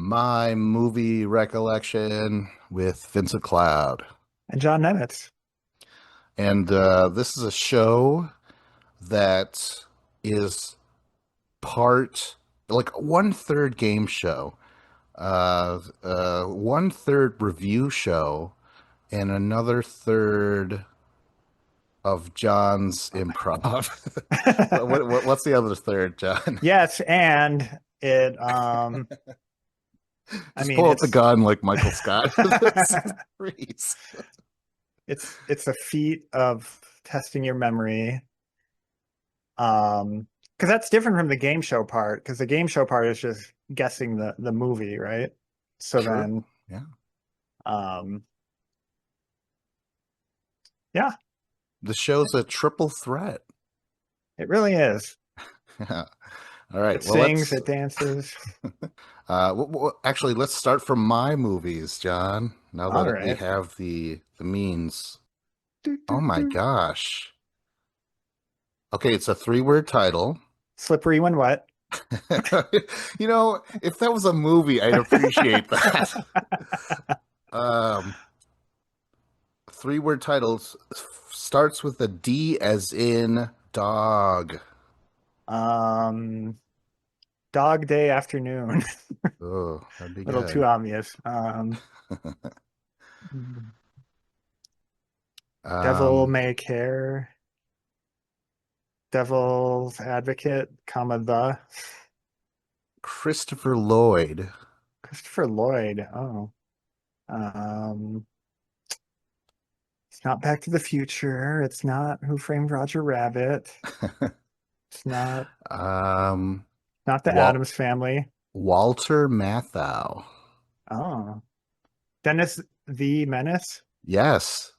My movie recollection with Vincent Cloud. And John Nemitz. And this is a show that is part, like one third game show, one third review show, and another third of John's improv. What's the other third, John? Yes, and it I Just mean pull out the it's gun like Michael Scott. Freeze. it's a feat of testing your memory. Because that's different from the game show part, because the game show part is just guessing the movie, right? So True. then Yeah. um yeah, The show's a triple threat. it really is. Yeah. All right. It Well, sings, let's it dances. actually let's start from my movies, John. Now All that we right. have the means. Do, Oh do, my do. gosh. Okay, it's a three-word title. Slippery when wet. If that was a movie, I'd appreciate that. Um, three-word titles starts with a D as in dog. Um Dog Day Afternoon. Oh, that'd be A little too good. obvious. Devil Um, May Care, Devil's Advocate, comma the Christopher Lloyd. Christopher Lloyd. Oh, um, it's not Back to the Future. It's not Who Framed Roger Rabbit. It's Um, not the Wal Addams Family. Walter Matthau. Oh, Dennis the Menace. Yes,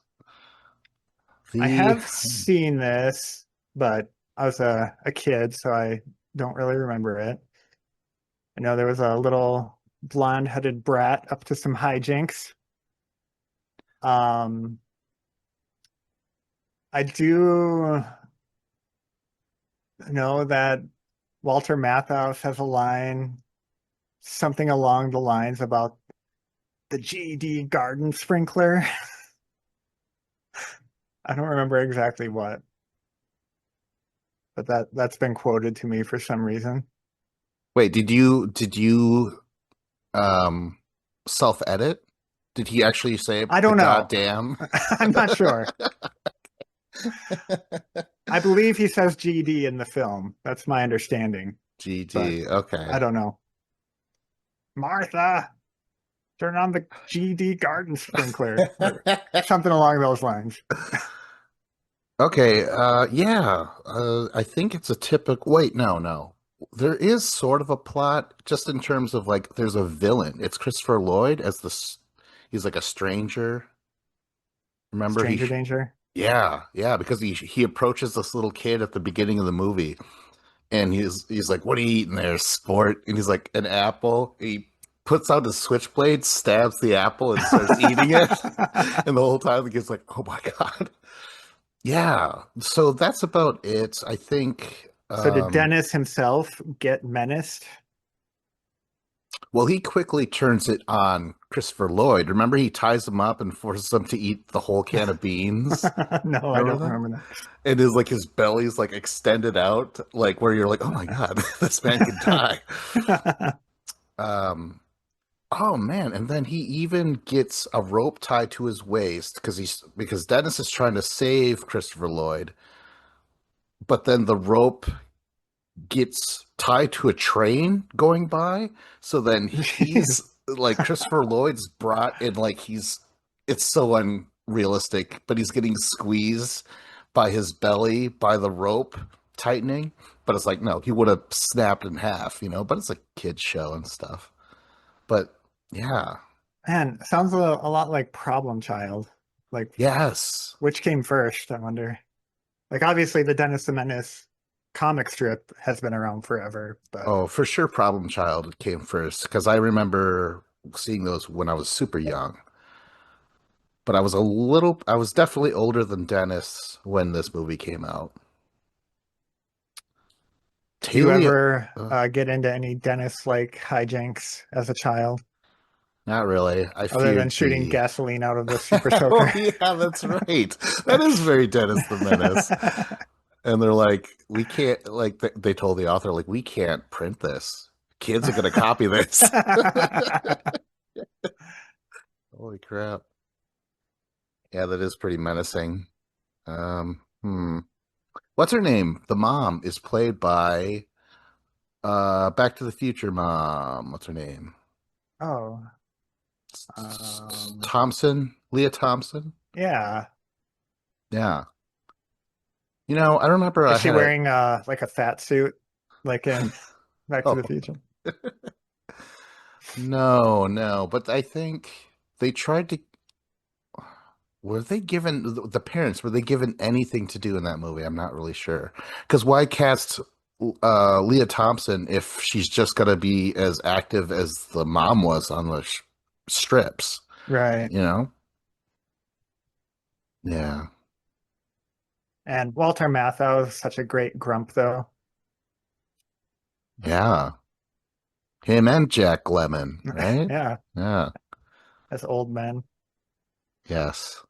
I the have seen this, but I was a kid, so I don't really remember it. I know there was a little blonde-headed brat up to some hijinks. Um, I do know that Walter Matthau has a line, something along the lines about the GD garden sprinkler. I don't remember exactly what, but that's been quoted to me for some reason. wait. Did you um self-edit? Did he actually say I the don't know. goddamn? I'm not sure. I believe he says GD in the film. That's my understanding, but GD. I Okay. don't know. Martha, turn on the GD garden sprinkler or something along those lines. Okay, yeah. I think it's a typical. Wait, no, no. There is sort of a plot, just in terms of like, there's a villain. It's Christopher Lloyd as he's like a stranger. Remember Stranger danger. yeah, yeah, because he approaches this little kid at the beginning of the movie, and he's like, "What are you eating there, sport?" And he's like, "An apple." He puts out his switchblade, stabs the apple, and starts eating it. And the whole time the kid's like, "Oh my God." Yeah, so that's about it. I think, So did Dennis himself get menaced? well, he quickly turns it on Christopher Lloyd. Remember, he ties him up and forces him to eat the whole can of beans. No, I don't Remember that? remember And his belly's like extended out, like where you're like, oh my God, this man could die. that. Um, oh man, and then he even gets a rope tied to his waist because Dennis is trying to save Christopher Lloyd, but then the rope gets tied to a train going by. So then he's Jeez. like Christopher Lloyd's brought in like it's so unrealistic, but he's getting squeezed by his belly by the rope tightening. But it's like no, he would have snapped in half. But it's a kid's show and stuff. But yeah, Man, sounds a lot like Problem Child. Like, yes. which came first, I wonder. Like, obviously, the Dennis the Menace comic strip has been around forever, but Oh, for sure, Problem Child came first because I remember seeing those when I was super young. But I was definitely older than Dennis when this movie came out. Do you Talia, ever uh, get into any Dennis like hijinks as a child, not really. I other than feared shooting the. gasoline out of the super Oh soaker? yeah, that's right. That is very Dennis the Menace. And they're like, we can't. Like they told the author, like, we can't print this. Kids are gonna copy this. Holy crap! Yeah, that is pretty menacing. What's her name? The mom is played by Back to the Future mom. What's her name? Oh, um, Thompson, Leah Thompson. yeah. Yeah. I remember Is I she had a wearing like a fat suit, like in Back to the oh Future? no, no, but I think they tried to were they given the parents were they given anything to do in that movie? I'm not really sure. Because why cast Leah Thompson if she's just gonna be as active as the mom was on the strips, Right. you know? Yeah. And Walter Matthau is such a great grump, though. Yeah. Him and Jack Lemmon, right? Yeah, Yeah. as old men. Yes.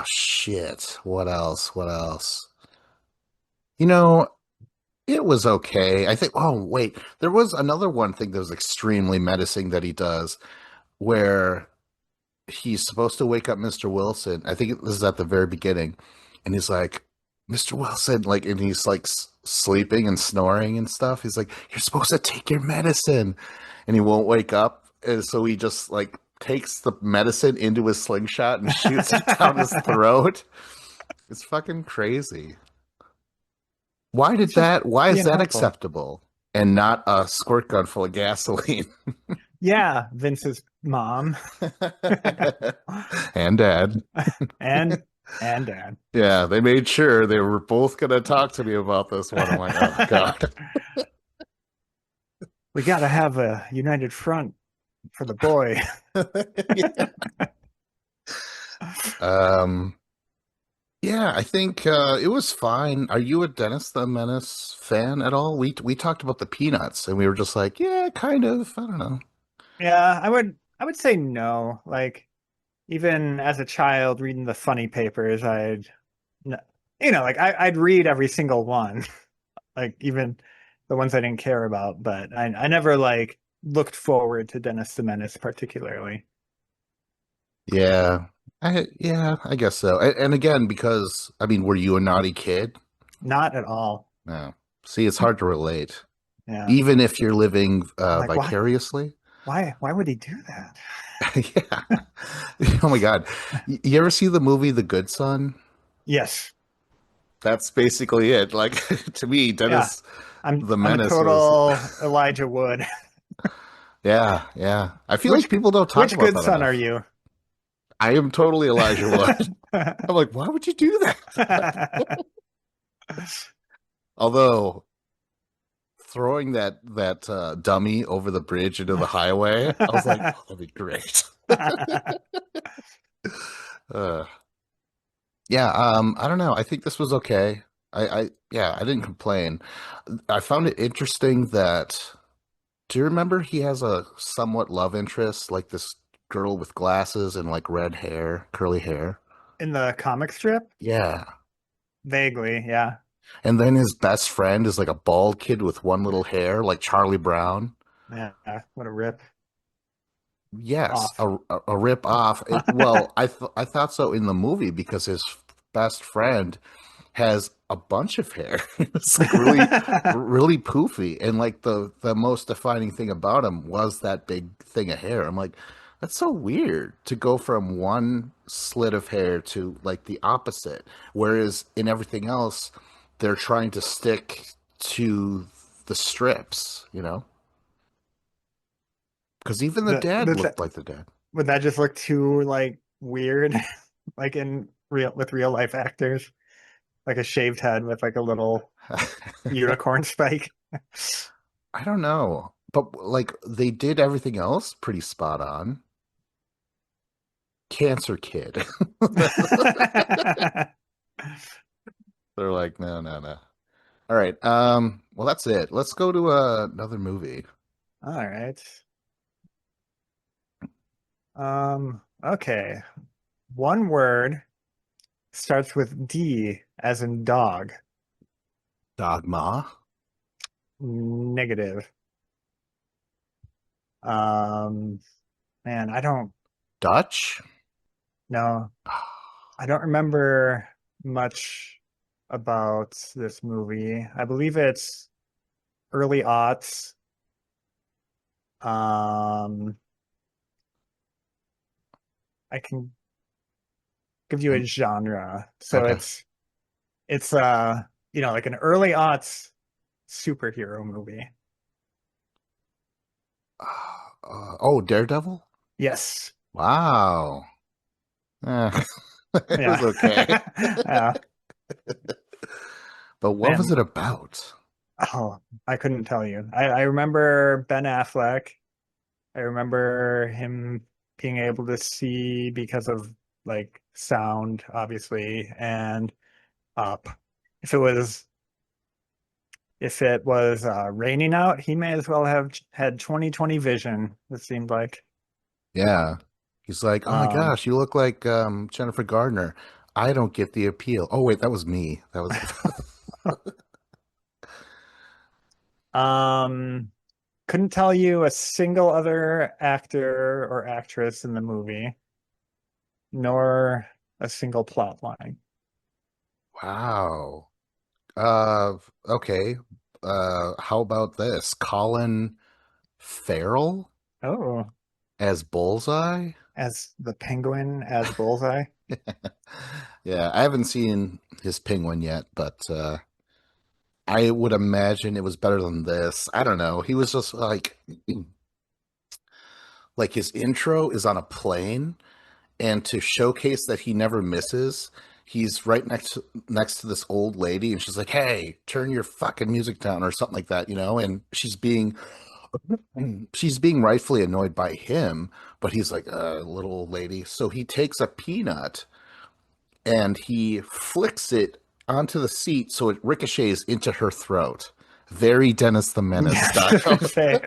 Shit. What else? What else? You know, it was okay. I think, oh, wait, there was another one thing that was extremely menacing that he does where he's supposed to wake up Mr. Wilson. I think this is at the very beginning. And he's like, Mr. Wilson, like, and he's like sleeping and snoring and stuff. He's like, you're supposed to take your medicine. And he won't wake up. And so he just like takes the medicine into his slingshot and shoots it down his throat. It's fucking crazy. He's just Why is being that helpful. acceptable and not a squirt gun full of gasoline? Yeah, Vince's mom. And dad. and and dad. Yeah, they made sure they were both going to talk to me about this one. I'm like, oh God. We got to have a united front for the boy. Yeah. Um, yeah, I think it was fine. Are you a Dennis the Menace fan at all? We talked about the Peanuts and we were just like, yeah, kind of. I don't know. Yeah, I would say no. Like even as a child reading the funny papers, n- like I'd read every single one, like even the ones I didn't care about, but I never like looked forward to Dennis the Menace particularly. Yeah, I guess so. And again, because I mean, were you a naughty kid? Not at all. No. See, it's hard to relate, Yeah. even if you're living I'm like, vicariously. why would he do that? Yeah. Oh my God. You ever see the movie The Good Son? Yes. That's basically it. Like to me, Yeah. Dennis the I'm a Menace was total Elijah Wood. yeah, yeah. I feel like Which people don't talk which about good that son are enough. you? I am totally Elijah Wood. I'm like, why would you do that? Although throwing that dummy over the bridge into the highway, I was like, oh, that'd be great. Uh, yeah, I don't know. I think this was okay. Yeah, I didn't complain. I found it interesting that do you remember he has a somewhat love interest, like this girl with glasses and like red hair, curly hair? In the comic strip? Yeah. Vaguely, yeah. And then his best friend is like a bald kid with one little hair, like Charlie Brown. Yeah, what a rip Yes, off. a rip off. Well, I thought so in the movie because his best friend has a bunch of hair. It's like really poofy, and like the most defining thing about him was that big thing of hair. I'm like, that's so weird to go from one slit of hair to like the opposite. Whereas in everything else, they're trying to stick to the strips, because even the dad Does that looked like the dad. would that just look too like weird, like in real life actors, like a shaved head with like a little unicorn spike? I don't know. But like they did everything else pretty spot on. Cancer kid. They're like, no, no, no. All right. Well, that's it. Let's go to another movie. All right. Okay. One word starts with D as in dog. Dogma. Negative. Um, Man, I don't Dutch. know. I don't remember much about this movie. I believe it's early aughts. Um, I can give you a Um, genre. So Okay. it's like an early aughts superhero movie. Oh, Daredevil. Yes. Wow. Eh, it Yeah. was okay. Yeah. But what was Man. it about? Oh, I couldn't tell you. I remember Ben Affleck. I remember him being able to see because of like sound, obviously, and up. If it was if it was raining out, he may as well have had 20/20 vision, it seemed like. Yeah. He's like, oh my Um, gosh, you look like Jennifer Gardner. I don't get the appeal. Oh wait, that was me. That was um, couldn't tell you a single other actor or actress in the movie, nor a single plot line. wow. Okay. How about this? Colin Farrell Oh, as Bullseye? as the penguin as Bullseye. Yeah, I haven't seen his Penguin yet, but I would imagine it was better than this. I don't know. He was just like his intro is on a plane, and to showcase that he never misses, he's right next to this old lady, and she's like, "Hey, turn your fucking music down," or something like that, and she's being rightfully annoyed by him, but he's like a little old lady. So he takes a peanut and he flicks it onto the seat so it ricochets into her throat. Very Dennis the Menace Yeah, I was style. gonna say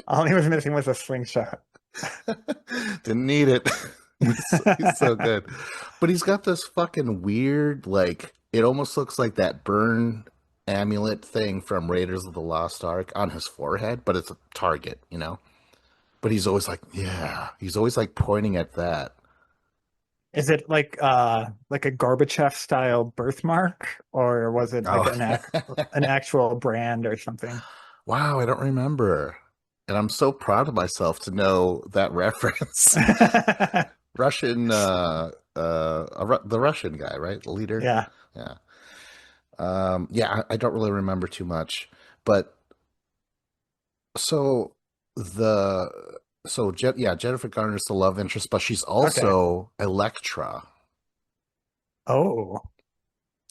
all he was missing was a slingshot. Didn't need it. He's so good. But he's got this fucking weird, like, it almost looks like that burn amulet thing from Raiders of the Lost Ark on his forehead, but it's a target. But he's always like, yeah. He's always like pointing at that. Is it like a Gorbachev style birthmark, or was it like Oh, an actual brand or something? wow, I don't remember. And I'm so proud of myself to know that reference. Russian, the Russian guy, right? The leader. Yeah. Yeah. Yeah, I don't really remember too much, but so the yeah, Jennifer Garner's the love interest, but she's Okay. also Electra. Oh,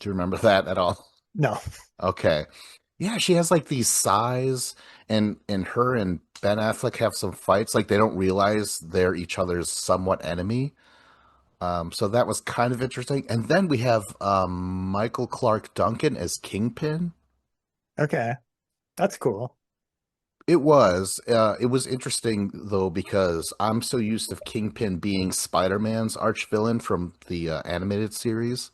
Do you remember that at all? no. Okay. Yeah, she has like these sighs, and her and Ben Affleck have some fights. Like they don't realize they're each other's somewhat enemy. So that was kind of interesting. And then we have Michael Clark Duncan as Kingpin. Okay. That's cool. It was interesting though because I'm so used to Kingpin being Spider-Man's arch villain from the animated series.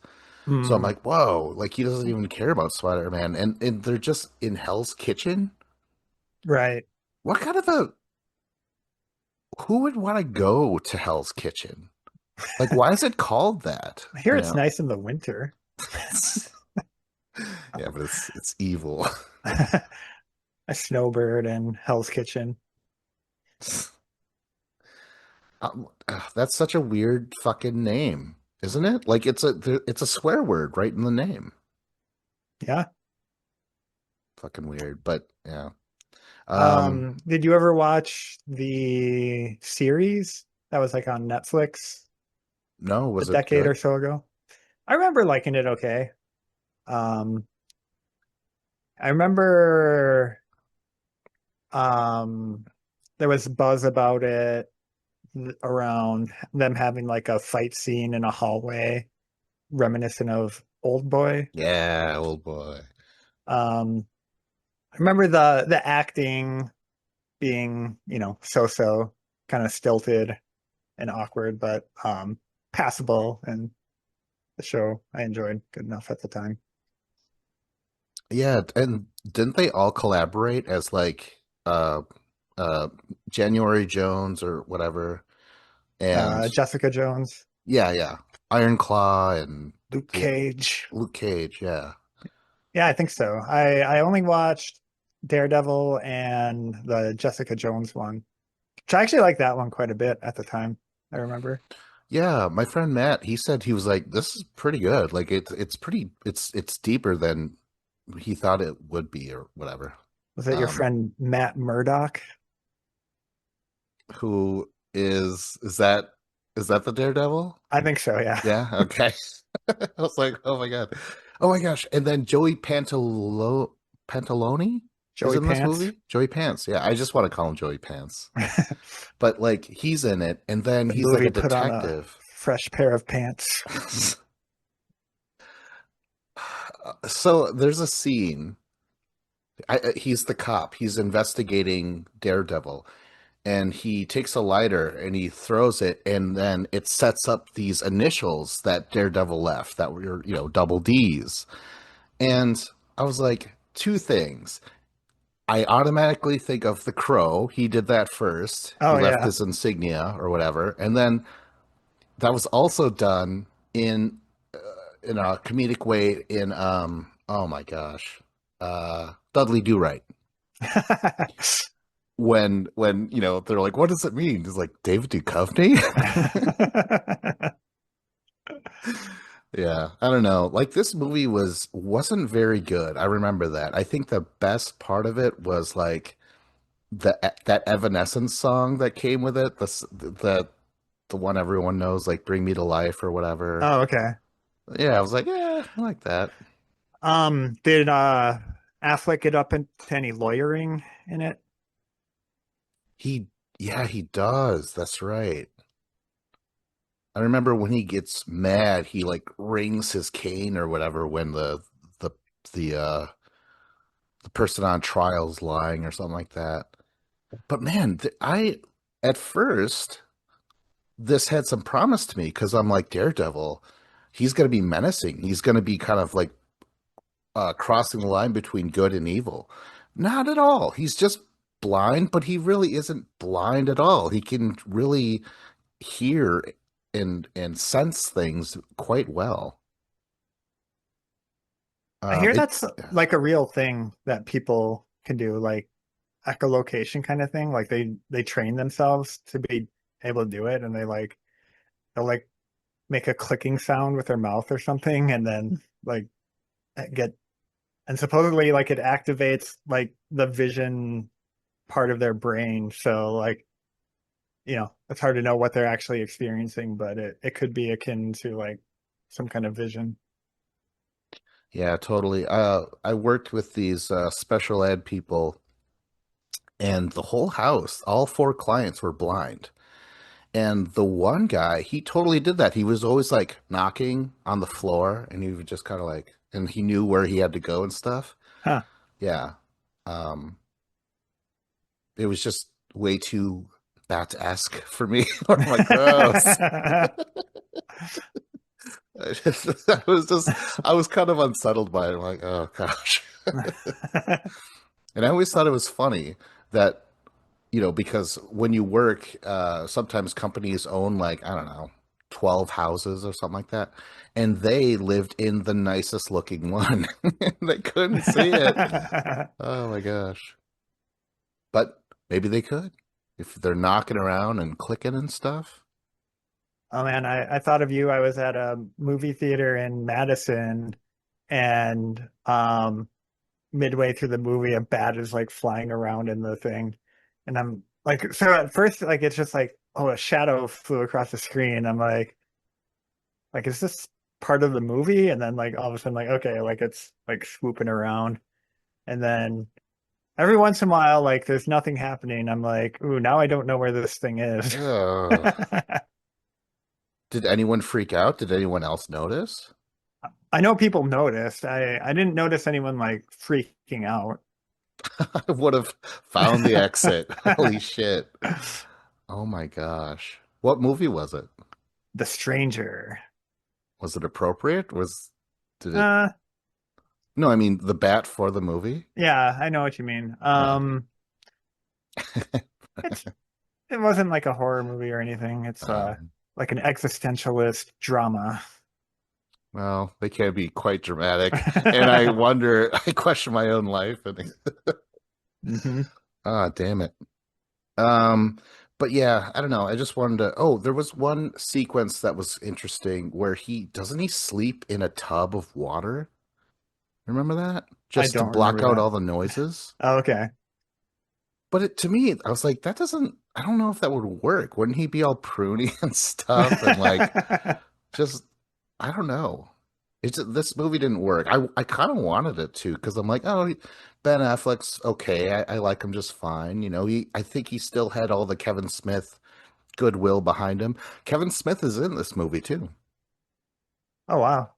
So I'm Hmm. like, whoa, like he doesn't even care about Spider-Man, and they're just in Hell's Kitchen. Right. What kind of a who would want to go to Hell's Kitchen? Like, why is it called that? I hear it's nice in the winter. Yeah, but it's evil. A snowbird and Hell's Kitchen. That's such a weird fucking name, isn't it? Like it's a swear word right in the name. Yeah. Fucking weird, but yeah. Did you ever watch the series that was like on Netflix No, a was it decade or good? so ago? I remember liking it okay. Um, I remember um there was buzz about it around them having like a fight scene in a hallway reminiscent of Old Boy. Yeah, old boy. I remember the acting being, so-so, kind of stilted and awkward, but passable, and the show I enjoyed good enough at the time. Yeah, and didn't they all collaborate as like uh January Jones or whatever? And Jessica Jones, yeah, yeah. Iron Claw and Luke the Cage. Luke Cage, yeah. Yeah, I think so. I only watched Daredevil and the Jessica Jones one, which I actually liked that one quite a bit at the time. I remember. Yeah, my friend Matt, he said he was like, "This is pretty good. Like it's pretty it's deeper than he thought it would be or whatever." Was it your Um, friend Matt Murdock? who is that the Daredevil? I think so, yeah. Yeah, okay. I was like, "Oh my God. Oh my gosh." And then Joey Pantalone is Joey in this Pants. movie? Joey Pants. Yeah, I just want to call him Joey Pants. But like he's in it and then The he's like a movie put on a detective. fresh pair of pants. So there's a scene. He's the cop. He's investigating Daredevil, and he takes a lighter and he throws it, and then it sets up these initials that Daredevil left that were, double D's. And I was like, two things. I automatically think of the Crow. He did that first. He Oh left yeah. his insignia or whatever, and then that was also done in a comedic way in oh my gosh, Dudley Do Right. When they're like, what does it mean? It's like David Duchovny. Yeah, I don't know. Like this movie wasn't very good. I remember that. I think the best part of it was like that Evanescence song that came with it. The one everyone knows, like "Bring Me to Life" or whatever. Oh, okay. Yeah, I was like, yeah, I like that. Did Affleck get up into any lawyering in it? He, yeah, he does. That's right. I remember when he gets mad, he like rings his cane or whatever when the the uh the person on trial's lying or something like that. But man, I at first this had some promise to me because I'm like Daredevil, he's gonna be menacing. He's gonna be kind of like crossing the line between good and evil. Not at all. He's just blind, but he really isn't blind at all. He can really hear and sense things quite well. I hear It that's like a real thing that people can do, like echolocation kind of thing. Like they train themselves to be able to do it, and they'll like make a clicking sound with their mouth or something, and then like get and supposedly like it activates like the vision part of their brain. So like, it's hard to know what they're actually experiencing, but it could be akin to like some kind of vision. Yeah, totally. I worked with these special ed people, and the whole house, all four clients were blind. And the one guy, he totally did that. He was always like knocking on the floor, and he would just kind of like, and he knew where he had to go and stuff. Huh. Yeah. Um, it was just way too bat-esque for me. I'm like, gross. I was kind of unsettled by it. I'm like, oh gosh. And I always thought it was funny that, because when you work, sometimes companies own like, I don't know, 12 houses or something like that. And they lived in the nicest looking one. They couldn't see it. Oh my gosh. But maybe they could if they're knocking around and clicking and stuff. Oh man, I thought of you. I was at a movie theater in Madison, and midway through the movie a bat is like flying around in the thing. And I'm like, so at first like it's just like, oh, a shadow flew across the screen. I'm like, is this part of the movie? And then like all of a sudden, like, okay, like it's like swooping around. And then every once in a while, like there's nothing happening. I'm like, ooh, now I don't know where this thing is. Ugh. Did anyone freak out? Did anyone else notice? I know people noticed. I didn't notice anyone like freaking out. I would have found the exit. Holy shit. Oh my gosh. What movie was it? The Stranger. Was it appropriate? Did it Uh, No, I mean the bat for the movie? yeah, I know what you mean. Yeah. It's it wasn't like a horror movie or anything. It's Um, like an existentialist drama. well, they can be quite dramatic. And I wonder, I question my own life and Hmm. damn it. Um, but yeah, I don't know. I just wanted to. Oh, there was one sequence that was interesting where he doesn't he sleep in a tub of water? Remember that? I Just to don't block remember out that. all the noises. Oh, okay. But to me, I was like, that doesn't. I don't know if that would work. Wouldn't he be all pruny and stuff and like just? I don't know. This movie didn't work. I kind of wanted it to because I'm like, oh, Ben Affleck's okay. I like him just fine. You know, I think he still had all the Kevin Smith goodwill behind him. Kevin Smith is in this movie too. Oh wow.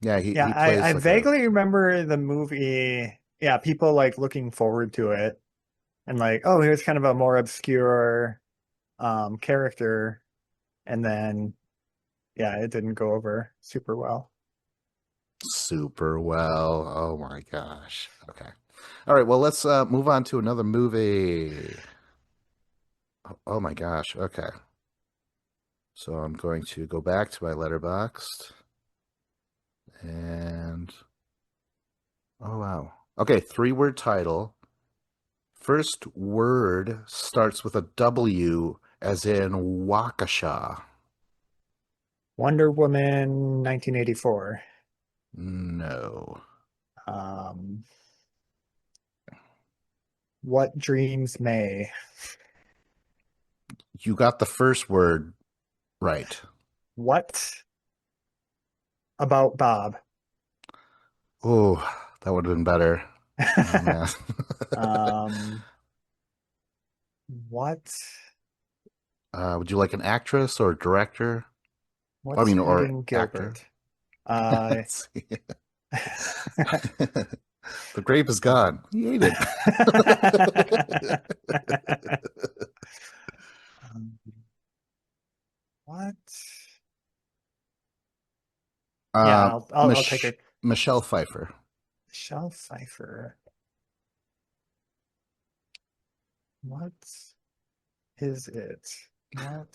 Yeah, Yeah, he I plays like a vaguely remember the movie. Yeah, people like looking forward to it and like, oh, here's kind of a more obscure character, and then yeah, it didn't go over super well. super well. Oh my gosh. Okay. All right, well let's move on to another movie. Oh my gosh. Okay. So I'm going to go back to my letterboxd and oh wow. Okay, three-word title. First word starts with a W as in Waukesha. Wonder Woman 1984. No. Um, What Dreams May. You got the first word right. What About Bob? Oh, that would have been better. Oh man. um, what Would you like an actress or director? I what's mean, or Eating actor? Gilbert? Uh, Let's see. The grape is gone. He ate it. um, what? Yeah, Uh, I'll take it. Michelle Pfeiffer. Michelle Pfeiffer. What is it? What?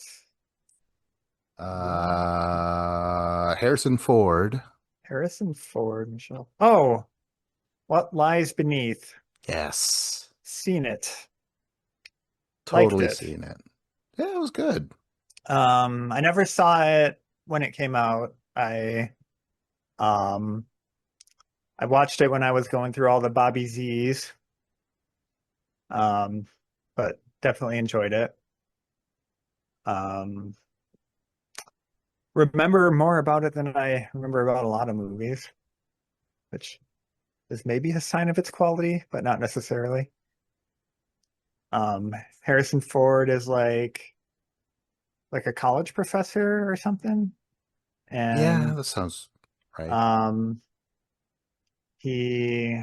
Harrison Ford. Harrison Ford, Michelle. Oh, What Lies Beneath? Yes. Seen it. Liked Totally it. seen it. Yeah, it was good. I never saw it when it came out. Um I watched it when I was going through all the Bobby Z's. Um, but definitely enjoyed it. Um, remember more about it than I remember about a lot of movies, which is maybe a sign of its quality, but not necessarily. Harrison Ford is like a college professor or something, Yeah, and that sounds right. um, he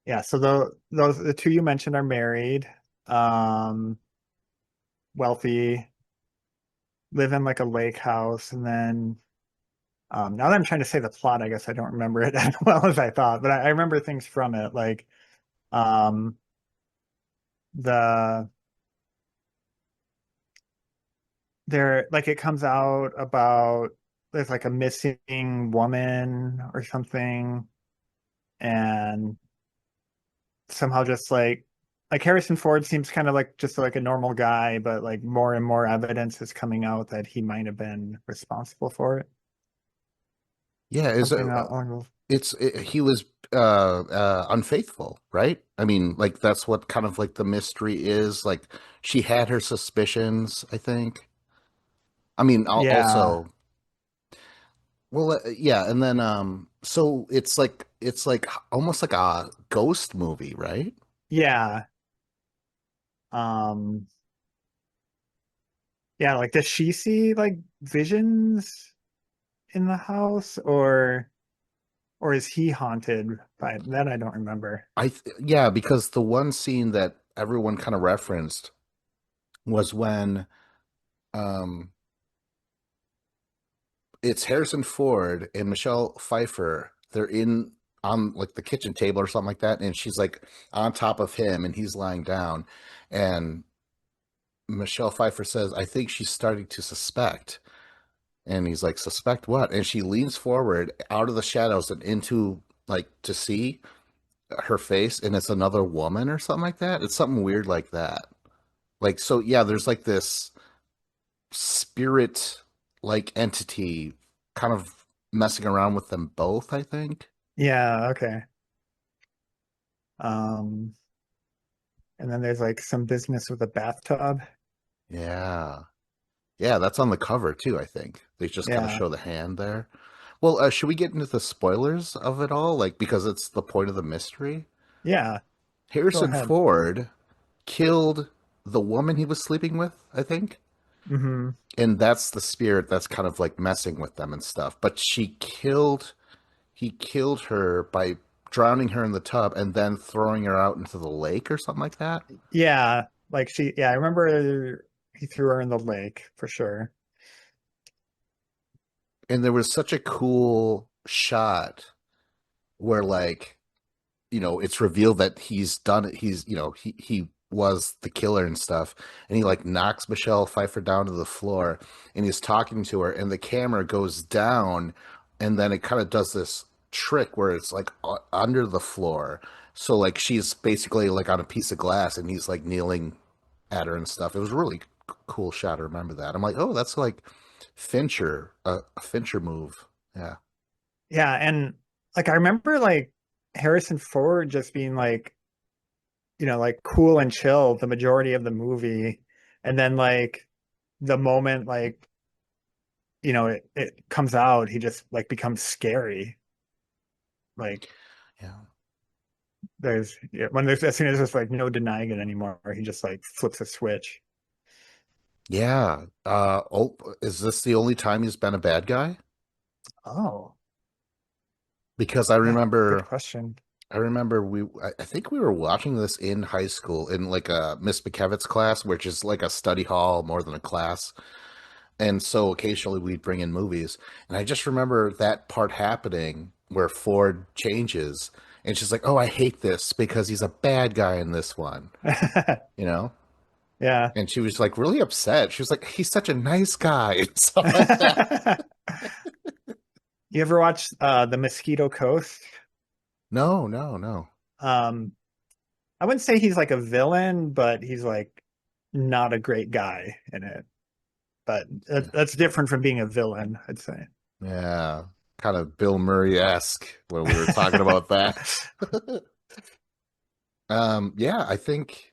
yeah. So the two you mentioned are married, um, wealthy, live in like a lake house, and then now that I'm trying to say the plot, I guess I don't remember it as well as I thought, but I remember things from it, like um, the there like it comes out about there's like a missing woman or something, and somehow just like Harrison Ford seems kind of like just like a normal guy, but like more and more evidence is coming out that he might have been responsible for it. Yeah, Something along those. he was unfaithful, right? I mean, like that's what kind of like the mystery is. Like she had her suspicions, I think. I mean, Yeah, also, well, yeah, and then so it's like almost like a ghost movie, right? yeah. Um, yeah, like does she see like visions? in the house, or is he haunted by that? I don't remember. Yeah, because the one scene that everyone kind of referenced was when um it's Harrison Ford and Michelle Pfeiffer. They're in on like the kitchen table or something like that, and she's like on top of him, and he's lying down, and Michelle Pfeiffer says, "I think she's starting to suspect." And he's like, "Suspect what?" And she leans forward out of the shadows and into like to see her face, and it's another woman or something like that. It's something weird like that. Like so, yeah. There's like this spirit like entity kind of messing around with them both, I think. Yeah, okay. Um, and then there's like some business with a bathtub. Yeah. Yeah, that's on the cover too, I think. They just kind of Yeah, show the hand there. Well, should we get into the spoilers of it all? Like, because it's the point of the mystery? yeah. Go Harrison ahead. Ford killed the woman he was sleeping with, I think. Hmm. And that's the spirit that's kind of like messing with them and stuff. But he killed her by drowning her in the tub and then throwing her out into the lake or something like that. Yeah, like yeah, I remember he threw her in the lake for sure. And there was such a cool shot where like it's revealed that he's done it. He was the killer and stuff. And he like knocks Michelle Pfeiffer down to the floor and he's talking to her and the camera goes down and then it kind of does this trick where it's like under the floor. So like she's basically like on a piece of glass and he's like kneeling at her and stuff. It was a really cool shot. I remember that. I'm like, oh, that's like Fincher, a Fincher move. Yeah. Yeah, and like I remember like Harrison Ford just being like, like cool and chill the majority of the movie. And then like the moment like, it comes out, he just like becomes scary. Like Yeah. when there's as soon as there's like no denying it anymore, he just like flips a switch. Yeah. Oh, is this the only time he's been a bad guy? Oh, Because yeah, good question. I remember I think we were watching this in high school in like a Miss McKevitt's class, which is like a study hall more than a class. And so occasionally we'd bring in movies. And I just remember that part happening where Ford changes and she's like, "Oh, I hate this because he's a bad guy in this one," you know? Yeah. And she was like really upset. She was like, "He's such a nice guy," and stuff like that. You ever watch The Mosquito Coast? No, no, no. Um, I wouldn't say he's like a villain, but he's like not a great guy in it. But that's different from being a villain, I'd say. Yeah, kind of Bill Murray-esque when we were talking about that. Yeah, I think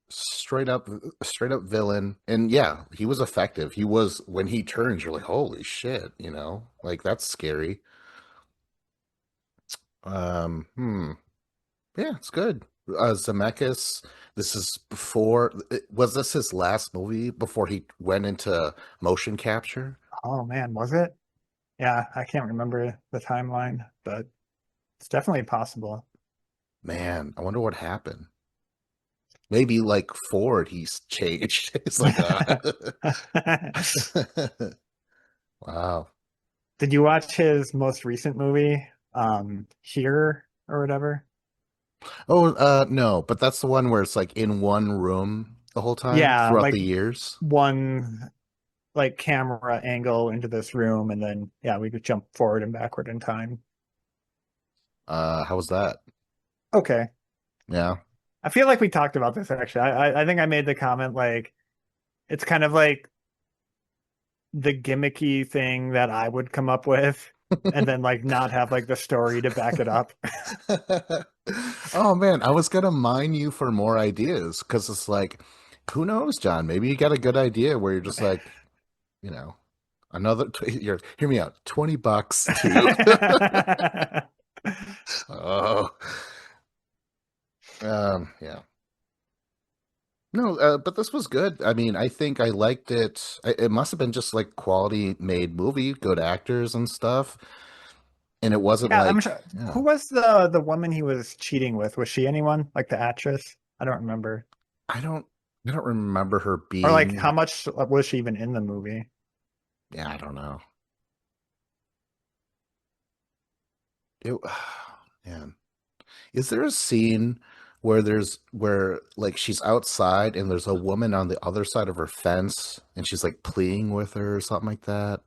straight up, straight up villain, and yeah, he was effective. He was when he turns, you're like, holy shit, like that's scary. Hmm, yeah, it's good. Zemeckis, this is was this his last movie before he went into motion capture? Oh man, was it? Yeah, I can't remember the timeline, but it's definitely possible. Man, I wonder what happened. Maybe like Ford, he's changed. It's like, wow. Did you watch his most recent movie, Here or whatever? Oh, no, but that's the one where it's like in one room the whole time Yeah, throughout like the years. one like camera angle into this room, and then yeah, we could jump forward and backward in time. How was that? Okay. Yeah. I feel like we talked about this actually. I think I made the comment like it's kind of like the gimmicky thing that I would come up with and then like not have like the story to back it up. Oh man, I was gonna mine you for more ideas because it's like, who knows, John? Maybe you got a good idea where you're just like, you know, you're hear me out, $20 to oh yeah. No, but this was good. I mean, I think I liked it. It must have been just like quality made movie, good actors and stuff. And it wasn't Yeah, I'm like, sure. yeah, Who was the woman he was cheating with? Was she anyone? Like the actress? I don't remember. I don't, I don't remember her Or like how being. much was she even in the movie? Yeah, I don't know. It, man, is there a scene where like she's outside and there's a woman on the other side of her fence and she's like pleading with her or something like that?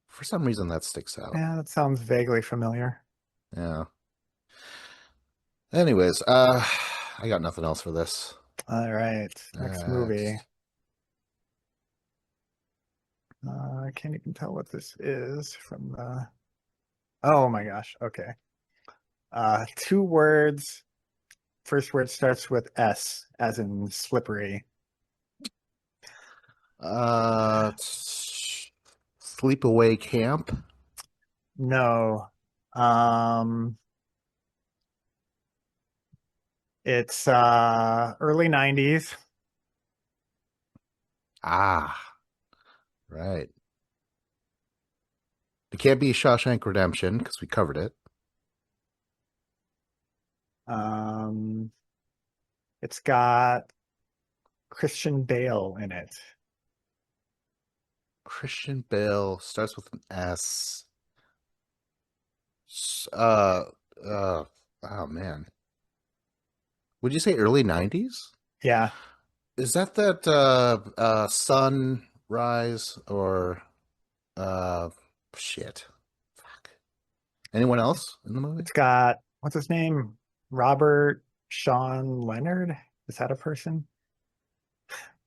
For some reason, that sticks out. Yeah, that sounds vaguely familiar. Yeah. Anyways, I got nothing else for this. All right, next movie. Next. I can't even tell what this is from the. Oh my gosh. Okay. Two words. First word starts with S, as in slippery. Sleepaway Camp. No. Um, it's early 90s. Ah, right. It can't be Shawshank Redemption because we covered it. Um, it's got Christian Bale in it. Christian Bale starts with an S. S- uh, oh man. Would you say early 90s? Yeah. Is that Sunrise or uh shit? Fuck. Anyone else in the movie? It's got what's his name? Robert Sean Leonard. Is that a person?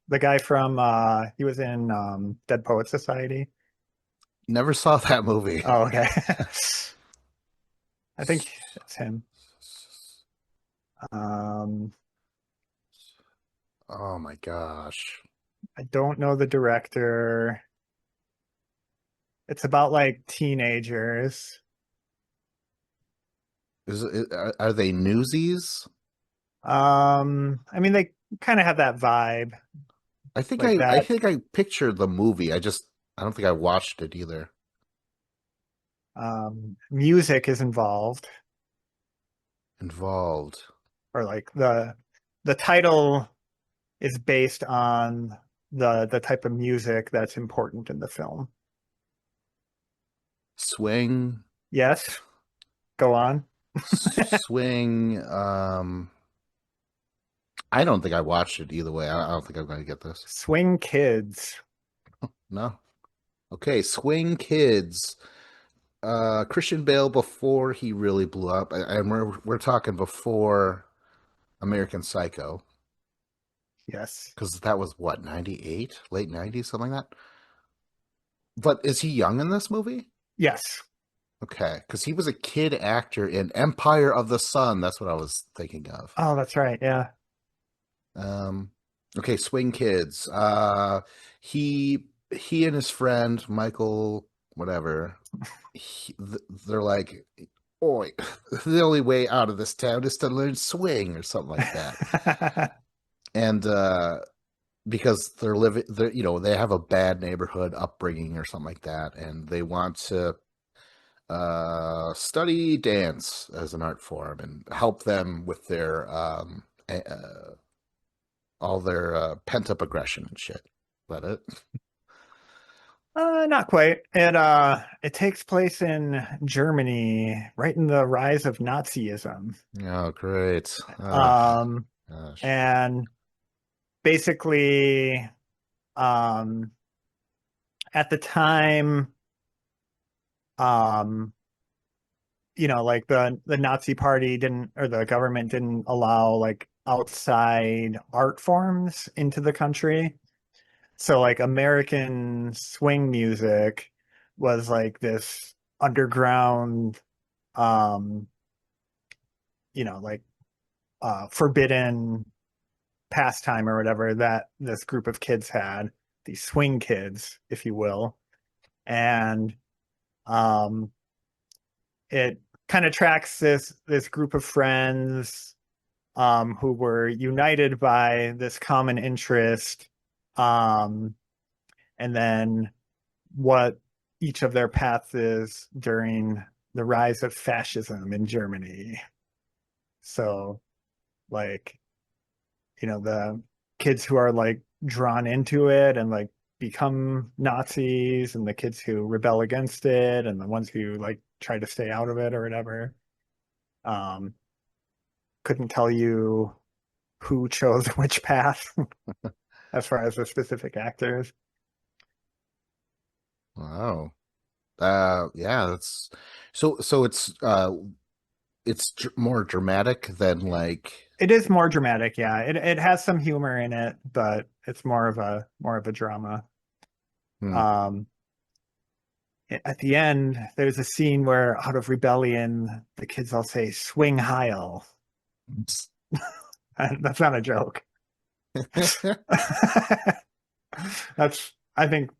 The guy from he was in Dead Poet Society. Never saw that movie. Oh, okay. I think it's him. Um, Oh my gosh. I don't know the director. It's about like teenagers. Are they newsies? I mean they kind of have that vibe, like I that. think I pictured the movie. I don't think I watched it either. Music is involved, Involved. or like the title is based on the type of music that's important in the film. Swing. Yes, go on. Swing. I don't think I watched it either way. I don't think I'm going to get this. Swing Kids. No. Okay, Swing Kids. Christian Bale before he really blew up. And we're talking before American Psycho Yes. because that was what, 98, late 90s, something like that. But is he young in this movie? Yes. Okay, because he was a kid actor in Empire of the Sun. That's what I was thinking of. Oh, that's right. Yeah. Um, okay, Swing Kids. He and his friend Michael, whatever. They're like, "Oi, the only way out of this town is to learn swing," or something like that. And because they're living, they have a bad neighborhood upbringing or something like that, and they want to study dance as an art form and help them with their all their pent up aggression and shit. Is that it? Not quite. It takes place in Germany, right in the rise of Nazism. Oh, great. Oh, Um, gosh. and basically, um, at the time, um, like the Nazi party didn't, or the government didn't allow like outside art forms into the country. So like American swing music was like this underground, um, like forbidden pastime or whatever that this group of kids had, these swing kids, if you will. And it kind of tracks this group of friends who were united by this common interest, um, and then what each of their paths is during the rise of fascism in Germany. So, like, the kids who are like drawn into it and like become Nazis, and the kids who rebel against it, and the ones who like try to stay out of it or whatever. Um, couldn't tell you who chose which path as far as the specific actors. Wow. Yeah, that's so it's more dramatic than like It is more dramatic, yeah. It has some humor in it, but it's more of a drama. hmm. Um, at the end, there's a scene where, out of rebellion, the kids all say "Swing Heil." That's not a joke. That's I think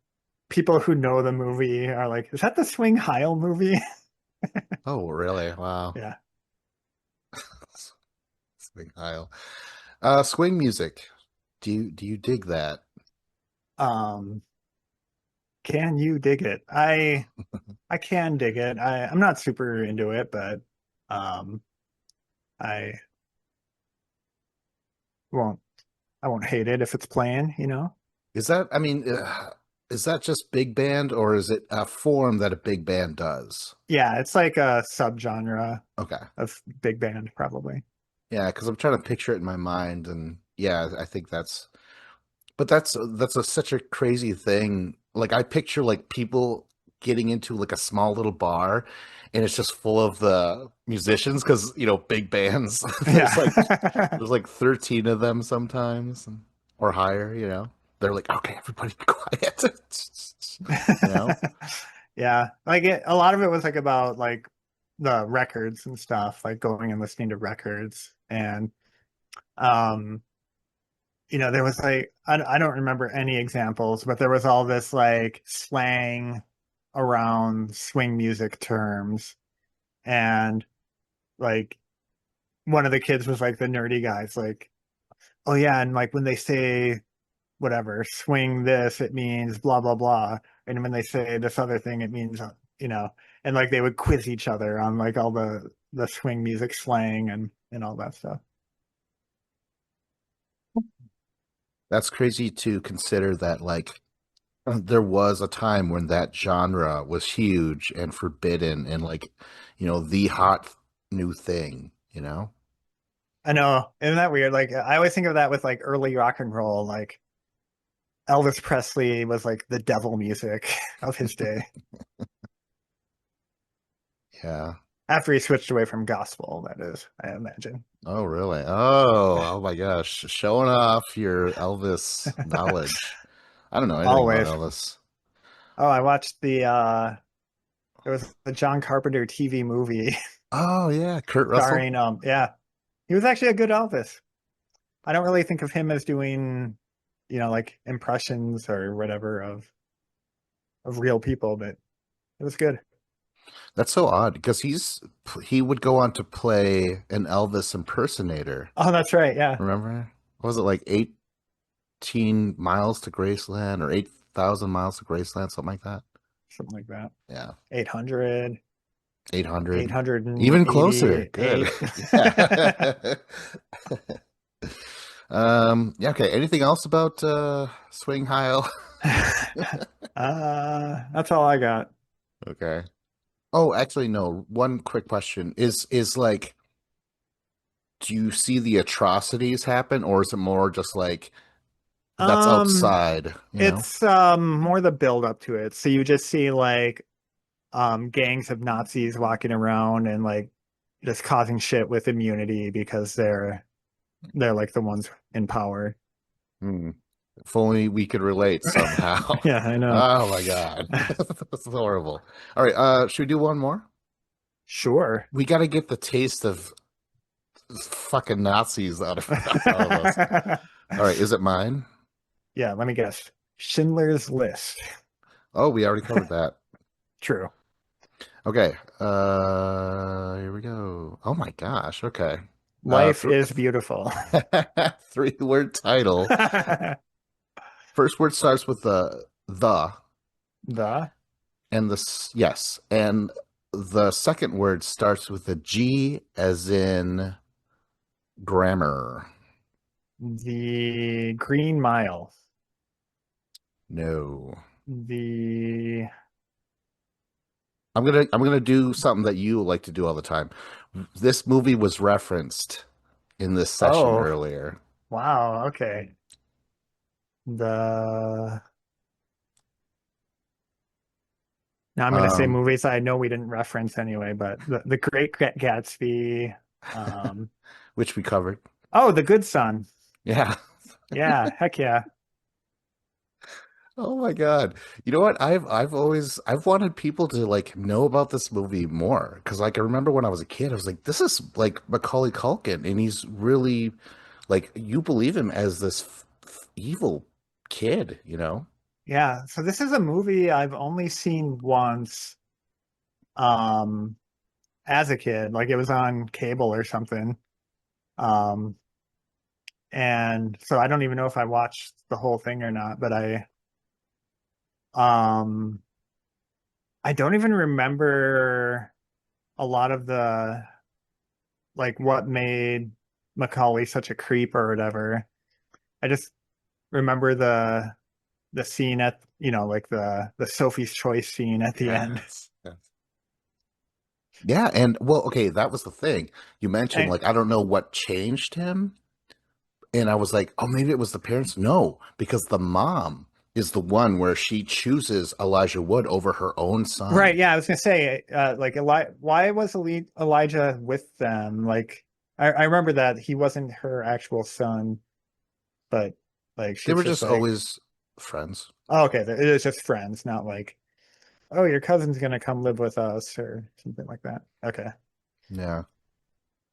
people who know the movie are like, "Is that the Swing Heil movie?" Oh, really? Wow. Yeah. Swing aisle. Swing music. Do you dig that? Um, can you dig it? I can dig it. I'm not super into it, but um, I won't I won't hate it if it's playing. Is that, I mean, is that just big band or is it a form that a big band does? Yeah, it's like a subgenre Okay. of big band, probably. Yeah, because I'm trying to picture it in my mind, and yeah, I think but that's such a crazy thing. Like I picture like people getting into like a small little bar, and it's just full of the musicians because big bands. Yeah. There's like 13 of them sometimes, or higher. They're like, okay, everybody be quiet. you know. Yeah. Like a lot of it was like about like the records and stuff, like going and listening to records. And um, there was like I don't remember any examples, but there was all this like slang around swing music terms. And like one of the kids was like the nerdy guys, like, oh yeah, and like when they say whatever, swing this, it means blah blah blah. And when they say this other thing, it means you know, and like they would quiz each other on like all the swing music slang and all that stuff. That's crazy to consider that like there was a time when that genre was huge and forbidden and like, the hot new thing. I know, isn't that weird? Like I always think of that with like early rock and roll, like Elvis Presley was like the devil music of his day Yeah. after he switched away from gospel, that is, I imagine. Oh, really? Oh my gosh. Showing off your Elvis knowledge. I don't know anything about Always. Elvis. Oh, I watched there was the John Carpenter TV movie Oh, yeah. Kurt Russell. starring yeah, he was actually a good Elvis. I don't really think of him as doing, like impressions or whatever of real people, but it was good. That's so odd because he would go on to play an Elvis impersonator. Oh, that's right. Yeah, Remember? What was it like 18 miles to Graceland or 8,000 miles to Graceland, something like that? something like that. Yeah. 800, 800. Even closer. Good. 888. Yeah. Yeah, okay. Anything else about Swing Heil? That's all I got. Okay. Oh, actually, no. One quick question is like, do you see the atrocities happen, or is it more just like that's Um, outside? it's more the build up to it. So you just see like gangs of Nazis walking around and like just causing shit with immunity because they're like the ones in power. Hmm. If only we could relate somehow. Yeah, I know. Oh my God. That's horrible. All right, should we do one more? Sure. We got to get the taste of fucking Nazis out of us. All right, is it mine? Yeah, let me guess. Schindler's List. Oh, we already covered that. True. Okay. Here we go. Oh my gosh. Okay. Life th is beautiful. 3-word title. First word starts with the, The and yes, and the second word starts with a G as in grammar. the Green Mile. No. The I'm gonna do something that you like to do all the time. This movie was referenced in this session oh earlier. wow, okay. The Now I'm gonna say Um, movies I know we didn't reference anyway, but the Great Gatsby. Um, which we covered. oh, The Good Son. Yeah. Yeah, heck yeah. Oh my God. You know what? I've wanted people to like know about this movie more because like I remember when I was a kid, I was like, this is like Macaulay Culkin, and he's really like you believe him as this evil kid, you know? Yeah. So this is a movie I've only seen once, um, as a kid. Like it was on cable or something. Um, and so I don't even know if I watched the whole thing or not, but um I don't even remember a lot of the like what made Macaulay such a creep or whatever. I just remember the scene at like the Sophie's Choice scene at the end. Yes. Yeah, and well, okay, that was the thing. You mentioned And like I don't know what changed him, and I was like, oh, maybe it was the parents. No, because the mom is the one where she chooses Elijah Wood over her own right, son. yeah, I was gonna say, like why was Elijah with them? Like, I remember that he wasn't her actual son, but like They she's were just just like, always friends. oh, okay, it is just friends, not like, oh, your cousin's gonna come live with us or something like that. Okay. Yeah.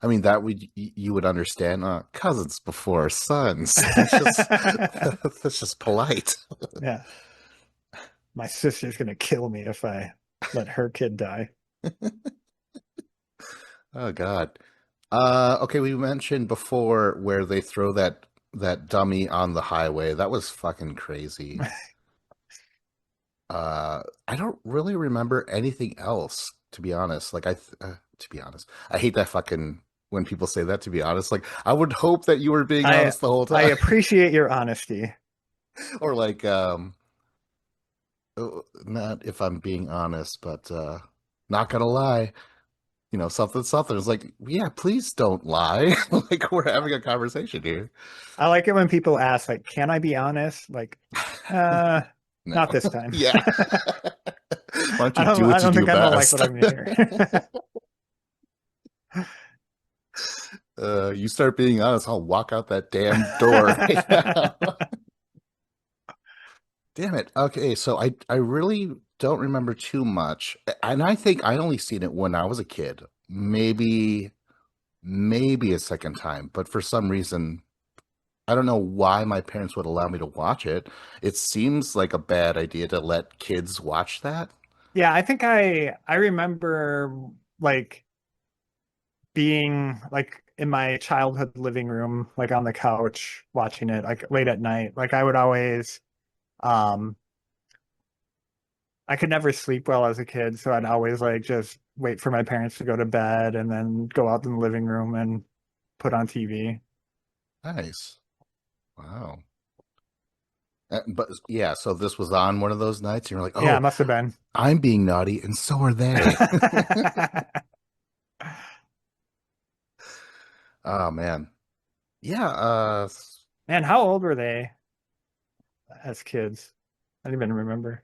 I mean, that would you would understand cousins before sons. That's just that's just polite. Yeah, my sister's gonna kill me if I let her kid die. Oh God. Okay, we mentioned before where they throw that dummy on the highway. That was fucking crazy. I don't really remember anything else, to be honest. To be honest, I hate that fucking when people say that. To be honest, like I would hope that you were being I honest the whole I time, appreciate your honesty. or like not if I'm being honest, but not gonna lie. Something, something. It's like, yeah, please don't lie. Like we're having a conversation here. I like it when people ask, like, can I be honest? Like, uh, No. not this time. Yeah. Why don't you do I what you don't do think I'm gonna like what best? I'm gonna hear. You start being honest, I'll walk out that damn door right now. Damn it. Okay, so I really don't remember too much. And I think I only seen it when I was a kid. Maybe a second time, but for some reason I don't know why my parents would allow me to watch it. It seems like a bad idea to let kids watch that. Yeah, I think I remember like being like in my childhood living room, like on the couch watching it, like late at night. Like I would always, um, I could never sleep well as a kid, so I'd always like just wait for my parents to go to bed and then go out in the living room and put on TV. Nice. Wow. But yeah, so this was on one of those nights, and you're like, Yeah, it oh, must have been. I'm being naughty, and so are they. Oh man. Yeah, Man, how old were they as kids? I don't even remember.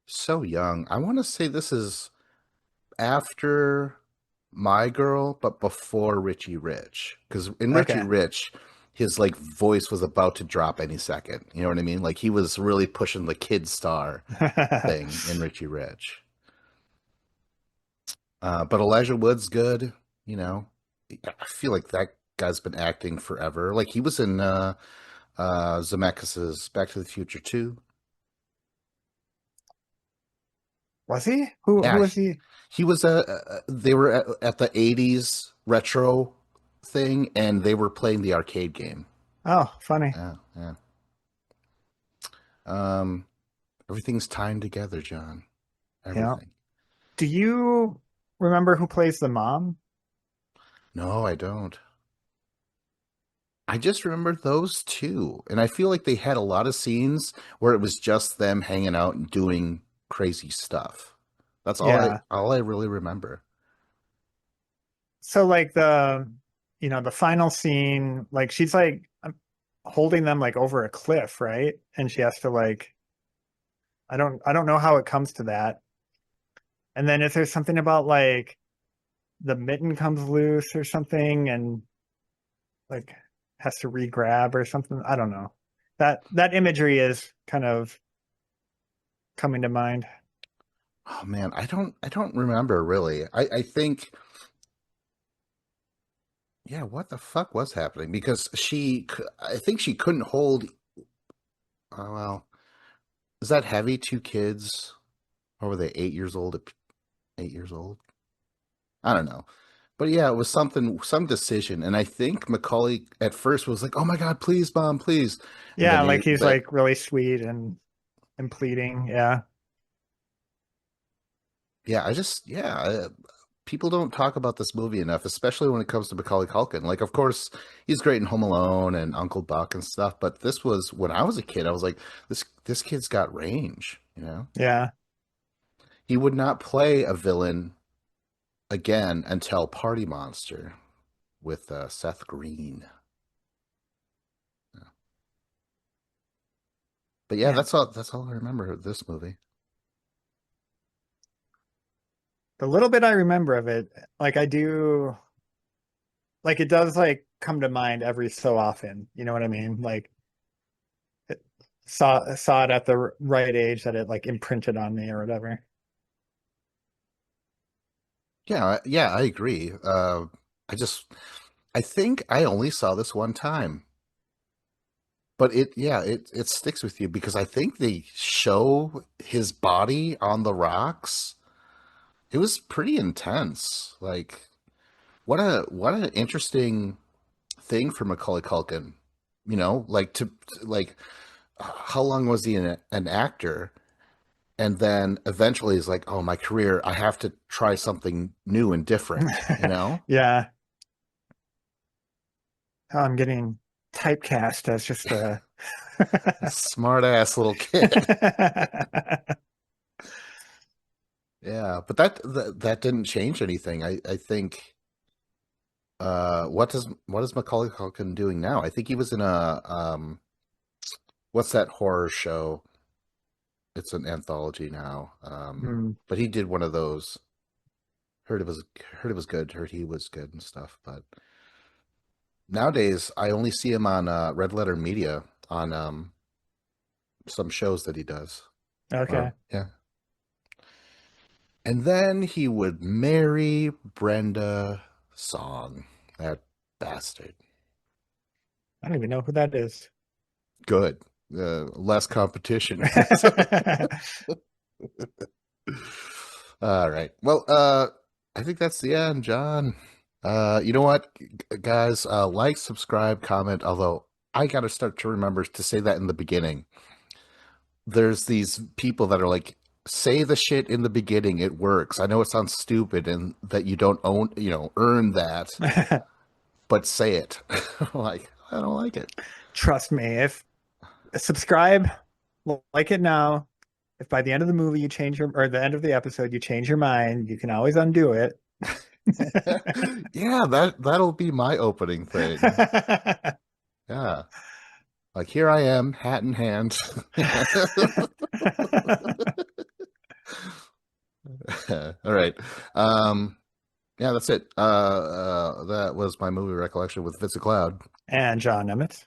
so young. I want to say this is after My Girl, but before Richie Rich. Because in Richie Okay. Rich, his like voice was about to drop any second. You know what I mean? Like he was really pushing the kid star thing in Richie Rich. But Elijah Wood's good. You know, I feel like that guy's been acting forever. Like he was in Zemeckis's Back to the Future too. Was he? Who Yeah, was he? he was they were at the 80s retro. thing, and they were playing the arcade game. Oh, funny. Yeah, yeah. Um, everything's tying together, John. Yeah. Everything. Do you remember who plays the mom? No, I don't. I just remember those two, and I feel like they had a lot of scenes where it was just them hanging out and doing crazy stuff. That's Yeah. all I really remember. So like the final scene, like she's like holding them like over a cliff, right? And she has to like I don't know how it comes to that. And then is there something about like the mitten comes loose or something and like has to re-grab or something? I don't know. That imagery is kind of coming to mind. Oh man, I don't remember really. I think yeah, what the fuck was happening? Because I think she couldn't hold. Oh well, is that heavy? Two kids, or were they 8 years old? 8 years old? I don't know. But yeah, it was something, some decision, and I think Macaulay at first was like, "Oh my God, please, mom, please," and Yeah, like he's like really sweet and pleading. Yeah. yeah, people don't talk about this movie enough, especially when it comes to Macaulay Culkin. Like, of course, he's great in Home Alone and Uncle Buck and stuff, but this was when I was a kid. I was like, this kid's got range. You know, Yeah. he would not play a villain again until Party Monster with Seth Green. But yeah, Yeah. that's all I remember of this movie. The little bit I remember of it, like I do like it does like come to mind every so often. You know what I mean? Like it, saw it at the right age that it like imprinted on me or whatever. Yeah, yeah, I agree. I just I think I only saw this one time. But it sticks with you because I think they show his body on the rocks. It was pretty intense. Like what an interesting thing for Macaulay Culkin. You know, like like how long was he an actor? And then eventually he's like, "Oh, my career, I have to try something new and different," you know? Yeah. Oh, I'm getting typecast as just a Smart ass little kid. Yeah, but that didn't change anything. I think what is Macaulay Culkin doing now? I think he was in a what's that horror show? It's an anthology now. Hmm. But he did one of those. Heard it was heard it was good. Heard he was good and stuff. But nowadays, I only see him on Red Letter Media on some shows that he does. Okay. Or yeah, and then he would marry Brenda Song, that bastard. I don't even know who that is. Good. Less competition. All right. Well, I think that's the end, John. You know what, guys? Like, subscribe, comment. Although I got to start to remember to say that in the beginning. There's these people that are like, say the shit in the beginning. It works. I know it sounds stupid and that you don't earn that, but say it. Like, I don't like it. Trust me, if subscribe, like it now. If by the end of the movie you change your or the end of the episode you change your mind, you can always undo it. Yeah, that'll be my opening thing. Yeah. Like here I am, hat in hand. All right. Um, yeah, that's it. That was my movie recollection with Fitz a Cloud. And John Emmett.